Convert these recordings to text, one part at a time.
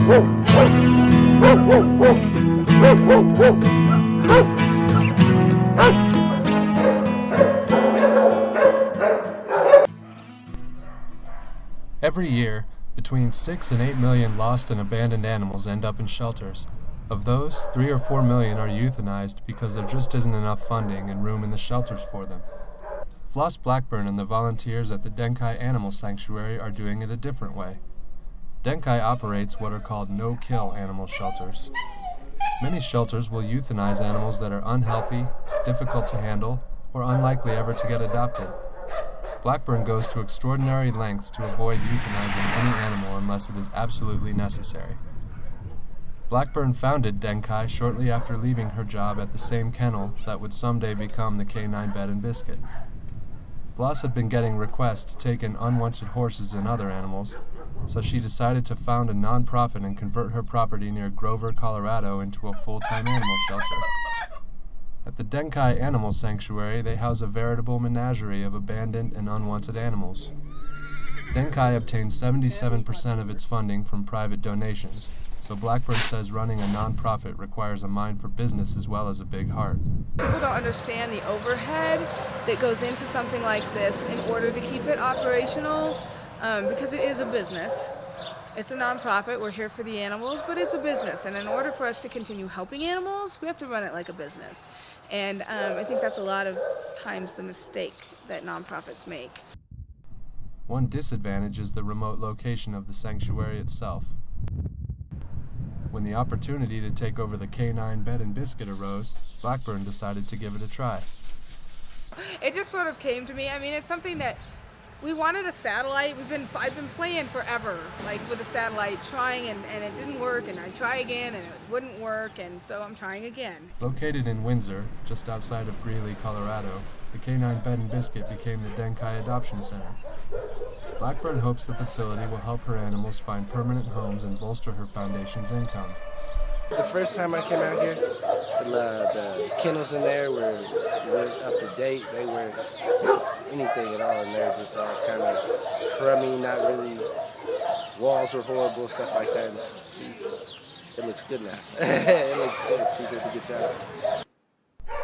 Every year, between 6 and 8 million lost and abandoned animals end up in shelters. Of those, 3 or 4 million are euthanized because there just isn't enough funding and room in the shelters for them. Floss Blackburn and the volunteers at the Denkai Animal Sanctuary are doing it a different way. Denkai operates what are called no-kill animal shelters. Many shelters will euthanize animals that are unhealthy, difficult to handle, or unlikely ever to get adopted. Blackburn goes to extraordinary lengths to avoid euthanizing any animal unless it is absolutely necessary. Blackburn founded Denkai shortly after leaving her job at the same kennel that would someday become the Canine Bed and Biscuit. Floss had been getting requests to take in unwanted horses and other animals, so she decided to found a non-profit and convert her property near Grover, Colorado into a full-time animal shelter. At the Denkai Animal Sanctuary, they house a veritable menagerie of abandoned and unwanted animals. Denkai obtains 77% of its funding from private donations, so Blackburn says running a non-profit requires a mind for business as well as a big heart. People don't understand the overhead that goes into something like this in order to keep it operational, because it is a business. It's a nonprofit, we're here for the animals, but it's a business, and in order for us to continue helping animals, we have to run it like a business. And I think that's a lot of times the mistake that nonprofits make. One disadvantage is the remote location of the sanctuary itself. When the opportunity to take over the Canine Bed and Biscuit arose, Blackburn decided to give it a try. It just sort of came to me. I mean, it's something that we wanted a satellite. I've been playing forever, like with a satellite, trying, and it didn't work, and I try again, and it wouldn't work, and so I'm trying again. Located in Windsor, just outside of Greeley, Colorado, the Canine Bed and Biscuit became the Denkai Adoption Center. Blackburn hopes the facility will help her animals find permanent homes and bolster her foundation's income. The first time I came out here, the kennels in there were up to date. They weren't anything at all, and they're just all kind of crummy, not really. Walls were horrible, stuff like that. It looks good now. It looks good. She did a good job.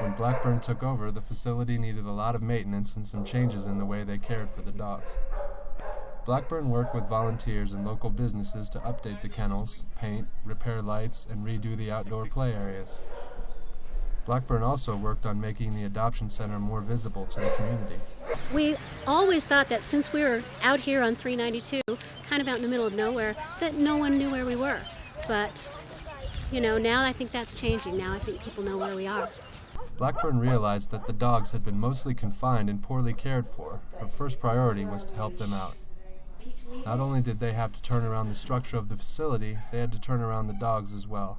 When Blackburn took over, the facility needed a lot of maintenance and some changes in the way they cared for the dogs. Blackburn worked with volunteers and local businesses to update the kennels, paint, repair lights, and redo the outdoor play areas. Blackburn also worked on making the adoption center more visible to the community. We always thought that since we were out here on 392, kind of out in the middle of nowhere, that no one knew where we were. But, now I think that's changing. Now I think people know where we are. Blackburn realized that the dogs had been mostly confined and poorly cared for. Her first priority was to help them out. Not only did they have to turn around the structure of the facility, they had to turn around the dogs as well.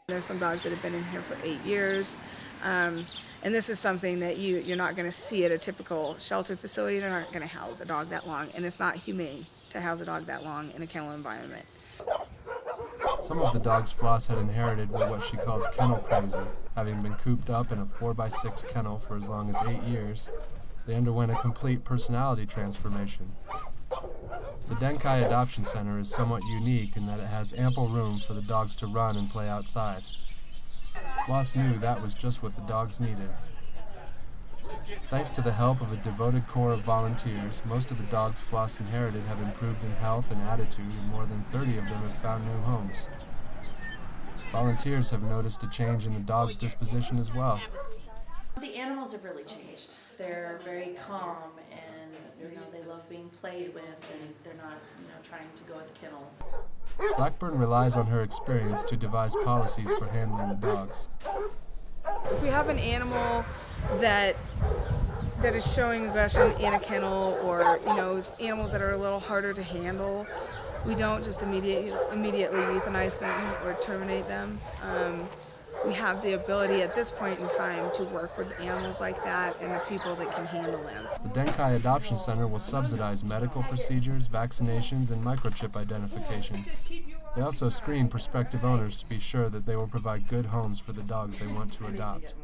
There's some dogs that have been in here for 8 years, and this is something that you're not going to see at a typical shelter facility. They're not going to house a dog that long, and it's not humane to house a dog that long in a kennel environment. Some of the dogs Floss had inherited were what she calls kennel crazy. Having been cooped up in a 4x6 kennel for as long as 8 years, they underwent a complete personality transformation. The Denkai Adoption Center is somewhat unique in that it has ample room for the dogs to run and play outside. Floss knew that was just what the dogs needed. Thanks to the help of a devoted corps of volunteers, most of the dogs Floss inherited have improved in health and attitude, and more than 30 of them have found new homes. Volunteers have noticed a change in the dog's disposition as well. The animals have really changed. They're very calm, and they love being played with, and they're not trying to go at the kennels. Blackburn relies on her experience to devise policies for handling the dogs. If we have an animal that is showing aggression in a kennel, or animals that are a little harder to handle, we don't just immediately euthanize them or terminate them. We have the ability at this point in time to work with animals like that and the people that can handle them. The Denkai Adoption Center will subsidize medical procedures, vaccinations, and microchip identification. They also screen prospective owners to be sure that they will provide good homes for the dogs they want to adopt.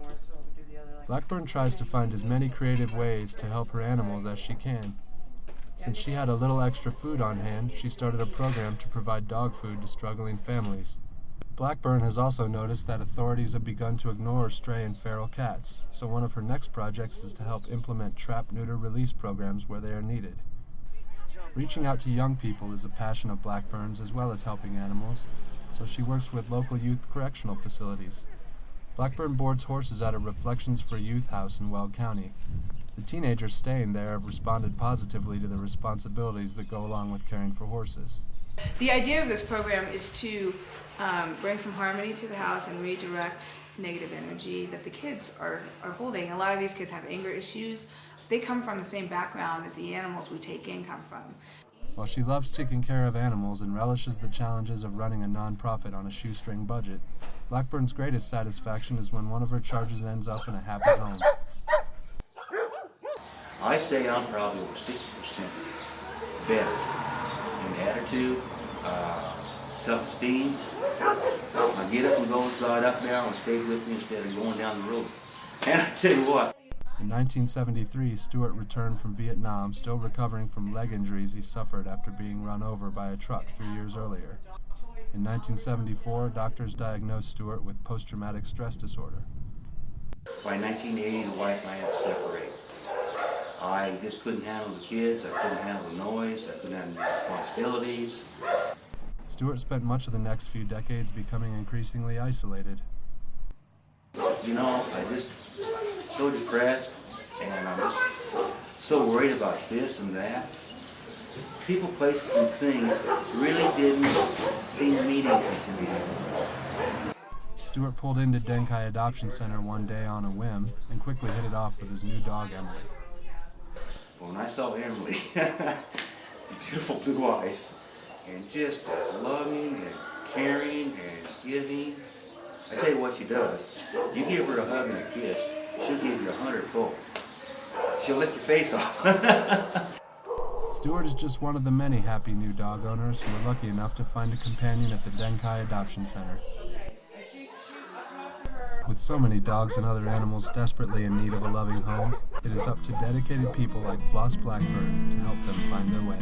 Blackburn tries to find as many creative ways to help her animals as she can. Since she had a little extra food on hand, she started a program to provide dog food to struggling families. Blackburn has also noticed that authorities have begun to ignore stray and feral cats, so one of her next projects is to help implement trap-neuter release programs where they are needed. Reaching out to young people is a passion of Blackburn's as well as helping animals, so she works with local youth correctional facilities. Blackburn boards horses at a Reflections for Youth house in Weld County. The teenagers staying there have responded positively to the responsibilities that go along with caring for horses. The idea of this program is to bring some harmony to the house and redirect negative energy that the kids are holding. A lot of these kids have anger issues. They come from the same background that the animals we take in come from. While she loves taking care of animals and relishes the challenges of running a nonprofit on a shoestring budget, Blackburn's greatest satisfaction is when one of her charges ends up in a happy home. I say I'm probably over 60% better in attitude, self-esteem. I get up and go slide up now and stay with me instead of going down the road. And I tell you what. In 1973, Stewart returned from Vietnam, still recovering from leg injuries he suffered after being run over by a truck 3 years earlier. In 1974, doctors diagnosed Stewart with post-traumatic stress disorder. By 1980, the wife and I had to separate. I just couldn't handle the kids, I couldn't handle the noise, I couldn't handle the responsibilities. Stewart spent much of the next few decades becoming increasingly isolated. You know, I just so depressed, and I'm just so worried about this and that. People, places, and things really didn't seem meaningful to me. Stewart pulled into Denkai Adoption Center one day on a whim and quickly hit it off with his new dog, Emily. When I saw Emily, beautiful blue eyes, and just loving and caring and giving, I tell you what she does. You give her a hug and a kiss, she'll give you 100-fold. She'll lick your face off. Stewart is just one of the many happy new dog owners who are lucky enough to find a companion at the Denkai Adoption Center. With so many dogs and other animals desperately in need of a loving home, it is up to dedicated people like Floss Blackburn to help them find their way.